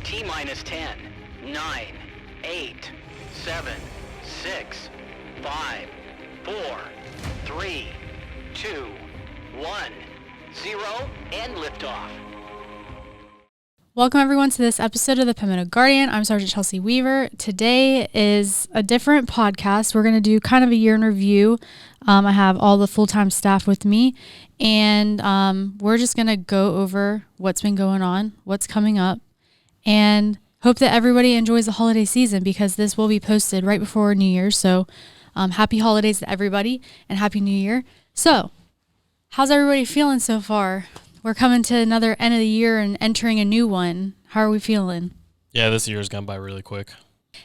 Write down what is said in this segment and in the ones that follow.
T minus 10, 9, 8, 7, 6, 5, 4, 3, 2, 1, 0, and liftoff. Welcome everyone to this episode of the Palmetto Guardian. I'm Sgt. Chelsea Weaver. Today is a different podcast. We're going to do kind of a year in review. I have all the full-time staff with me, and we're just going to go over what's been going on, what's coming up, and hope that everybody enjoys the holiday season because this will be posted right before New Year's. So happy holidays to everybody and Happy New Year. So how's everybody feeling so far? We're coming to another end of the year and entering a new one. How are we feeling? Yeah, this year's gone by really quick.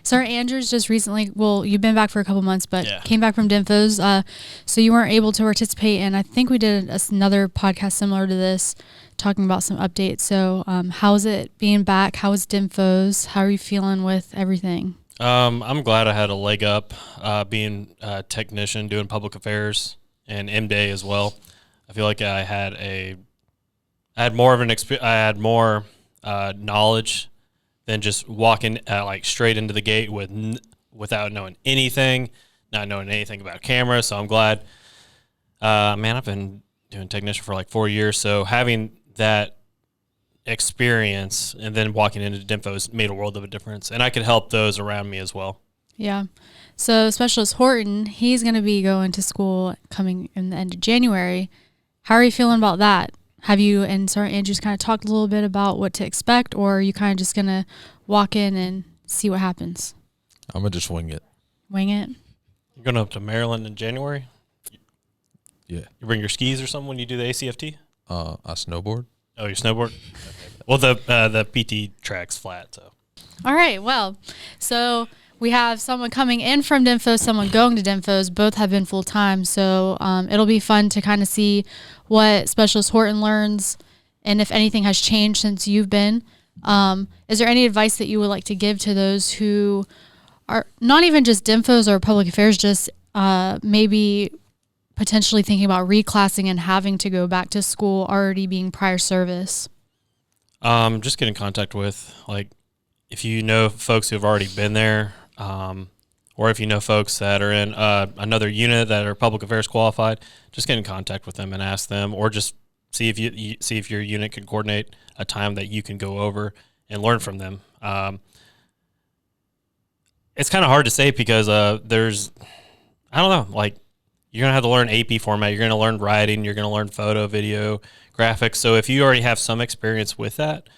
Sir Andrews just recently, well, you've been back for a couple months, but came back from DINFOS. So you weren't able to participate. And I think we did another podcast similar to this, talking about some updates. So how's it being back? How was DINFOS? How are you feeling with everything? I'm glad I had a leg up being a technician, doing public affairs, and M-Day as well. I feel like I had more of an experience. I had more knowledge than just walking like straight into the gate without knowing anything, not knowing anything about cameras. So I'm glad. Man, I've been doing technician for like 4 years, so having that experience and then walking into DINFOS made a world of a difference, and I could help those around me as well. Yeah. So Specialist Horton, he's going to be going to school coming in the end of January. How are you feeling about that? Have you and Sir Andrews kind of talked a little bit about what to expect, or are you kind of just going to walk in and see what happens? I'm going to just wing it. Wing it? You're going up to Maryland in January? Yeah. You bring your skis or something when you do the ACFT? I snowboard. Oh, you snowboard? Okay. Well, the PT track's flat, so. All right. Well, so we have someone coming in from DINFOS, someone going to DINFOS. Both have been full-time, so it'll be fun to kind of see what Specialist Horton learns and if anything has changed since you've been. Is there any advice that you would like to give to those who are not even just DINFOS or public affairs, just maybe potentially thinking about reclassing and having to go back to school already being prior service? Just get in contact with, like, if you know folks who have already been there, or if you know folks that are in another unit that are public affairs qualified, just get in contact with them and ask them, or just see if you see if your unit can coordinate a time that you can go over and learn from them. It's kind of hard to say because I don't know, like, you're gonna have to learn AP format, you're gonna learn writing, you're gonna learn photo, video, graphics. So if you already have some experience with that,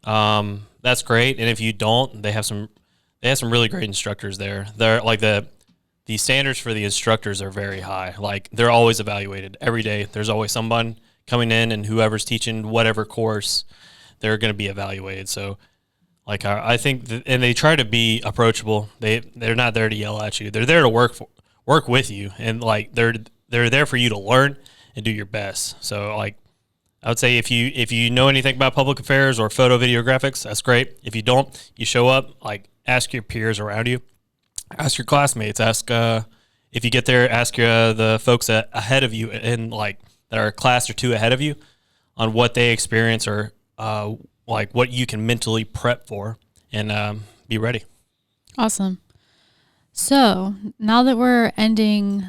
that's great. And if you don't, they have some really great instructors there. They're like the standards for the instructors are very high. Like, they're always evaluated every day. There's always someone coming in, and whoever's teaching whatever course, they're going to be evaluated. So, like, I think, and they try to be approachable. They're not there to yell at you. They're there to work with you, and like they're there for you to learn and do your best. So, like, I would say if you know anything about public affairs or photo, video, graphics, that's great. If you don't, you show up, like, ask your peers around you, ask your classmates, ask if you get there, ask the folks ahead of you and like that are a class or two ahead of you on what they experience or like what you can mentally prep for and be ready. Awesome. So now that we're ending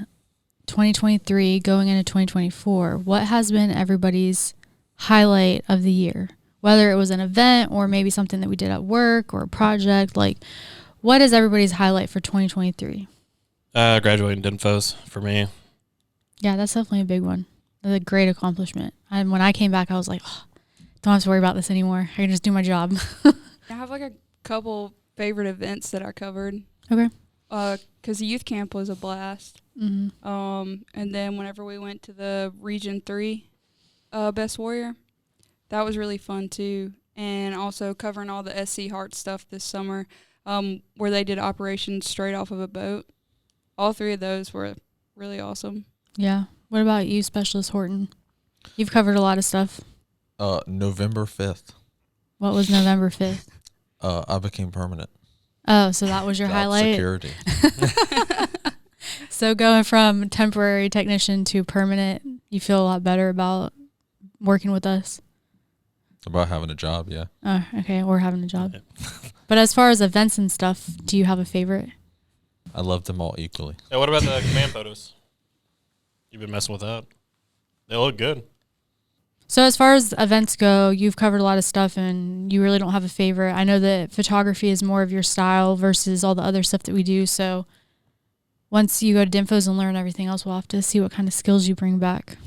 2023, going into 2024, what has been everybody's highlight of the year? Whether it was an event or maybe something that we did at work or a project, like, what is everybody's highlight for 2023? Graduating DINFOS for me. Yeah, that's definitely a big one. That's a great accomplishment. And when I came back, I was like, oh, don't have to worry about this anymore. I can just do my job. I have like a couple favorite events that I covered. Okay. Because the youth camp was a blast. Mm-hmm. And then whenever we went to the Region 3 Best Warrior, that was really fun too. And also covering all the SC Heart stuff this summer, where they did operations straight off of a boat. All three of those were really awesome. Yeah. What about you, Specialist Horton? You've covered a lot of stuff. November 5th. What was November 5th? I became permanent. Oh, so that was your Job highlight? security. So going from temporary technician to permanent, you feel a lot better about working with us? About having a job, yeah. Oh, okay, or having a job. But as far as events and stuff, do you have a favorite? I love them all equally. Hey, what about the command photos? You've been messing with that. They look good. So as far as events go, you've covered a lot of stuff and you really don't have a favorite. I know that photography is more of your style versus all the other stuff that we do. So once you go to DINFOS and learn everything else, we'll have to see what kind of skills you bring back.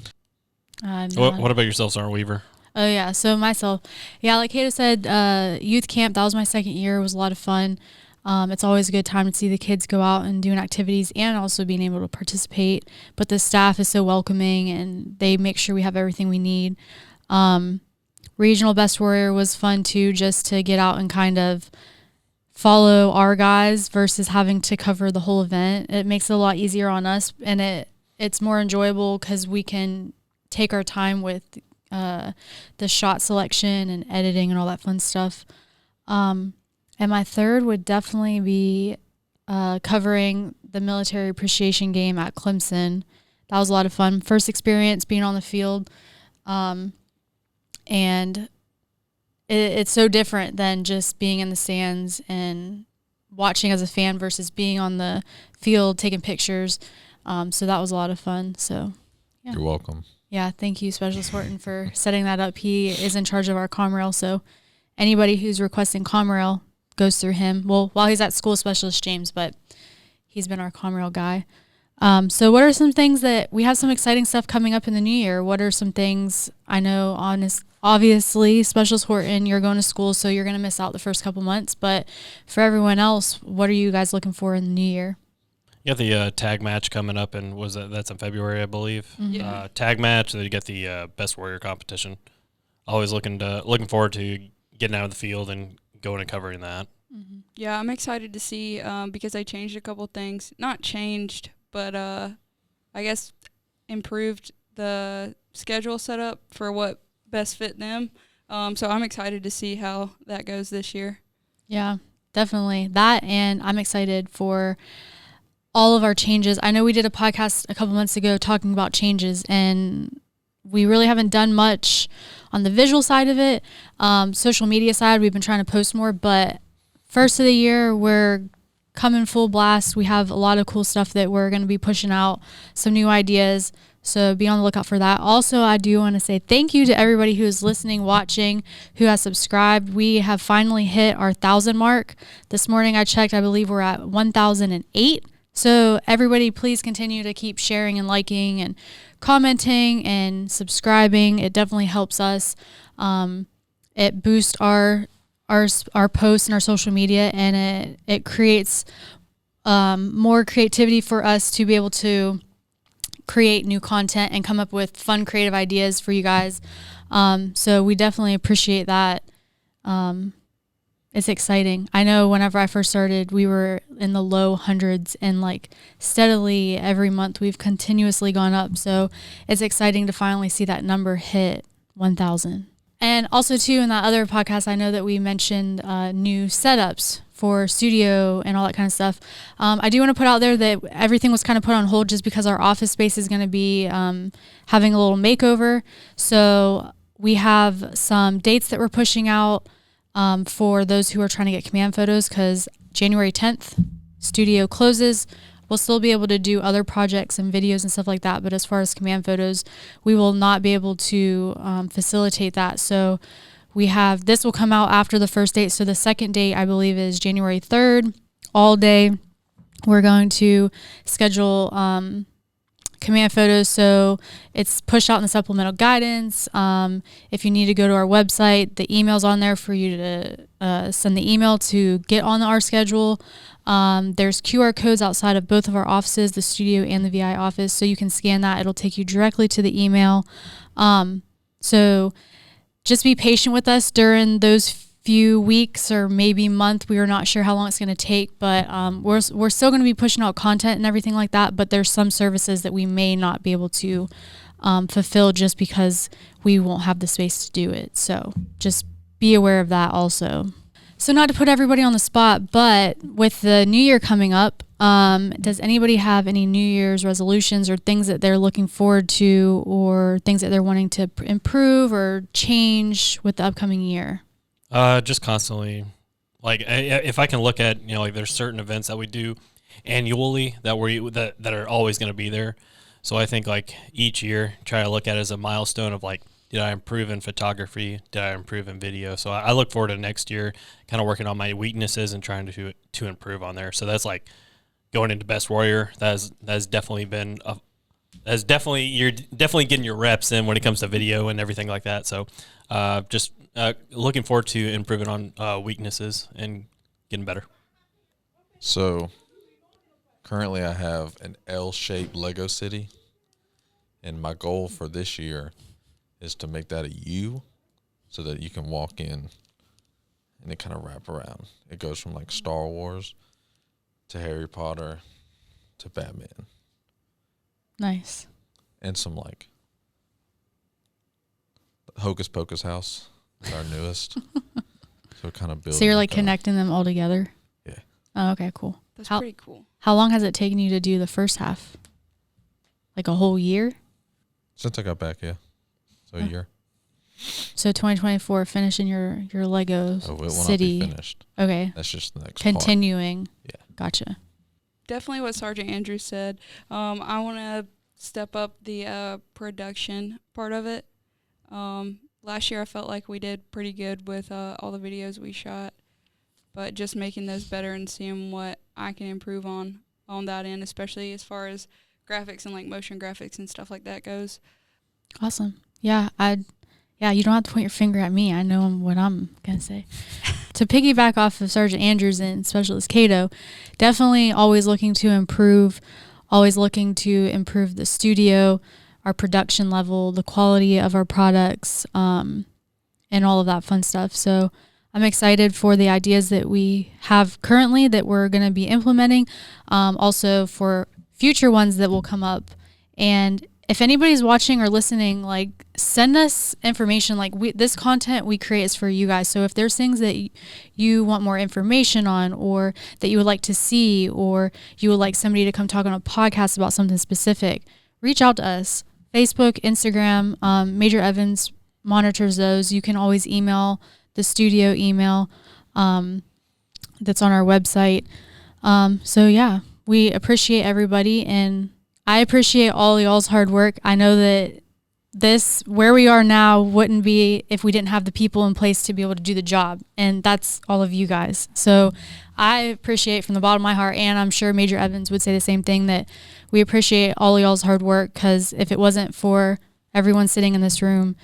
What about yourself, Sergeant Weaver? Oh, yeah. So myself, yeah, like Catoe said, youth camp, that was my second year. It was a lot of fun. It's always a good time to see the kids go out and doing activities and also being able to participate. But the staff is so welcoming and they make sure we have everything we need. Regional Best Warrior was fun too, just to get out and kind of follow our guys versus having to cover the whole event. It makes it a lot easier on us and it's more enjoyable because we can take our time with the shot selection and editing and all that fun stuff. And my third would definitely be covering the military appreciation game at Clemson. That was a lot of fun. First experience being on the field. And it's so different than just being in the stands and watching as a fan versus being on the field taking pictures. So that was a lot of fun. So yeah. You're welcome. Yeah, thank you, Specialist Horton, for setting that up. He is in charge of our ComRail, so anybody who's requesting ComRail goes through him. Well, while he's at school, Specialist James, but he's been our ComRail guy. So what are some things that we have some exciting stuff coming up in the new year? What are some things I know, obviously, Specialist Horton, you're going to school, so you're going to miss out the first couple months. But for everyone else, what are you guys looking for in the new year? You got the tag match coming up, and that's in February, I believe. Mm-hmm. Yeah. Tag match, and then you get the Best Warrior competition. Always looking forward to getting out of the field and going and covering that. Mm-hmm. Yeah, I'm excited to see because they changed a couple things. Not changed, but I guess improved the schedule setup for what best fit them. So I'm excited to see how that goes this year. Yeah, definitely. That, and I'm excited for all of our changes. I know we did a podcast a couple months ago talking about changes, and we really haven't done much on the visual side of it. Social media side, we've been trying to post more, but first of the year, we're coming full blast. We have a lot of cool stuff that we're going to be pushing out, some new ideas. So be on the lookout for that. Also, I do want to say thank you to everybody who is listening, watching, who has subscribed. We have finally hit our 1,000 mark. This morning I checked, I believe we're at 1,008. So everybody, please continue to keep sharing and liking and commenting and subscribing. It definitely helps us. It boosts our posts and our social media, and it creates more creativity for us to be able to create new content and come up with fun, creative ideas for you guys. So we definitely appreciate that. It's exciting. I know whenever I first started, we were in the low hundreds, and like steadily every month we've continuously gone up. So it's exciting to finally see that number hit 1,000. And also too, in that other podcast, I know that we mentioned new setups for studio and all that kind of stuff. I do want to put out there that everything was kind of put on hold just because our office space is going to be having a little makeover. So we have some dates that we're pushing out for those who are trying to get command photos, because January 10th, studio closes. We'll still be able to do other projects and videos and stuff like that, but as far as command photos, we will not be able to facilitate that. So this will come out after the first date. So the second date, I believe, is January 3rd, all day. We're going to schedule command photos, so it's pushed out in the supplemental guidance. If you need to go to our website, the email's on there for you to send the email to get on our schedule. There's QR codes outside of both of our offices, the studio and the VI office, so you can scan that. It'll take you directly to the email. So just be patient with us during those few weeks or maybe month. We are not sure how long it's going to take, but we're still going to be pushing out content and everything like that, but there's some services that we may not be able to fulfill just because we won't have the space to do it. So just be aware of that also. So not to put everybody on the spot, but with the new year coming up, does anybody have any New Year's resolutions or things that they're looking forward to or things that they're wanting to improve or change with the upcoming year? Just constantly, like if I can look at, like there's certain events that we do annually that are always going to be there. So I think like each year, try to look at it as a milestone of like, did I improve in photography? Did I improve in video? So I look forward to next year, kind of working on my weaknesses and trying to improve on there. So that's like going into Best Warrior. That's definitely been you're definitely getting your reps in when it comes to video and everything like that. So just looking forward to improving on weaknesses and getting better. So currently I have an L-shaped Lego city, and my goal for this year is to make that a U so that you can walk in and it kind of wrap around. It goes from like Star Wars to Harry Potter to Batman. Nice. And some like Hocus Pocus house is our newest. So kind of building. So you're like connecting them all together? Yeah. Oh, okay, cool. That's pretty cool. How long has it taken you to do the first half? Like a whole year? Since I got back, yeah. So a year. So 2024, finishing your Lego Oh, it will city. not be finished. Okay. That's just the next part. Continuing. Yeah. Gotcha. Definitely what Sergeant Andrew said. I want to step up the production part of it. Last year I felt like we did pretty good with all the videos we shot, but just making those better and seeing what I can improve on that end, especially as far as graphics and like motion graphics and stuff like that goes. Awesome. Yeah, you don't have to point your finger at me. I know what I'm going to say. To piggyback off of Sergeant Andrews and Specialist Catoe, definitely always looking to improve, always looking to improve the studio, our production level, the quality of our products, and all of that fun stuff. So I'm excited for the ideas that we have currently that we're going to be implementing, also for future ones that will come up. And if anybody's watching or listening, like send us information. Like this content we create is for you guys. So if there's things that you want more information on, or that you would like to see, or you would like somebody to come talk on a podcast about something specific, reach out to us. Facebook, Instagram, Major Evans monitors those. You can always email the studio email that's on our website. So yeah, we appreciate everybody, and I appreciate all y'all's hard work. I know that where we are now wouldn't be if we didn't have the people in place to be able to do the job, and that's all of you guys. So I appreciate from the bottom of my heart, and I'm sure Major Evans would say the same thing, that we appreciate all of y'all's hard work, because if it wasn't for everyone sitting in this room,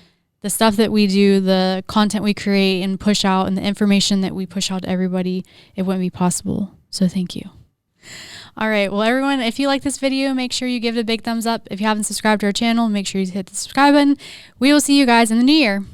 the stuff that we do, the content we create and push out, and the information that we push out to everybody, it wouldn't be possible. So thank you. All right. Well, everyone, if you like this video, make sure you give it a big thumbs up. If you haven't subscribed to our channel, make sure you hit the subscribe button. We will see you guys in the new year.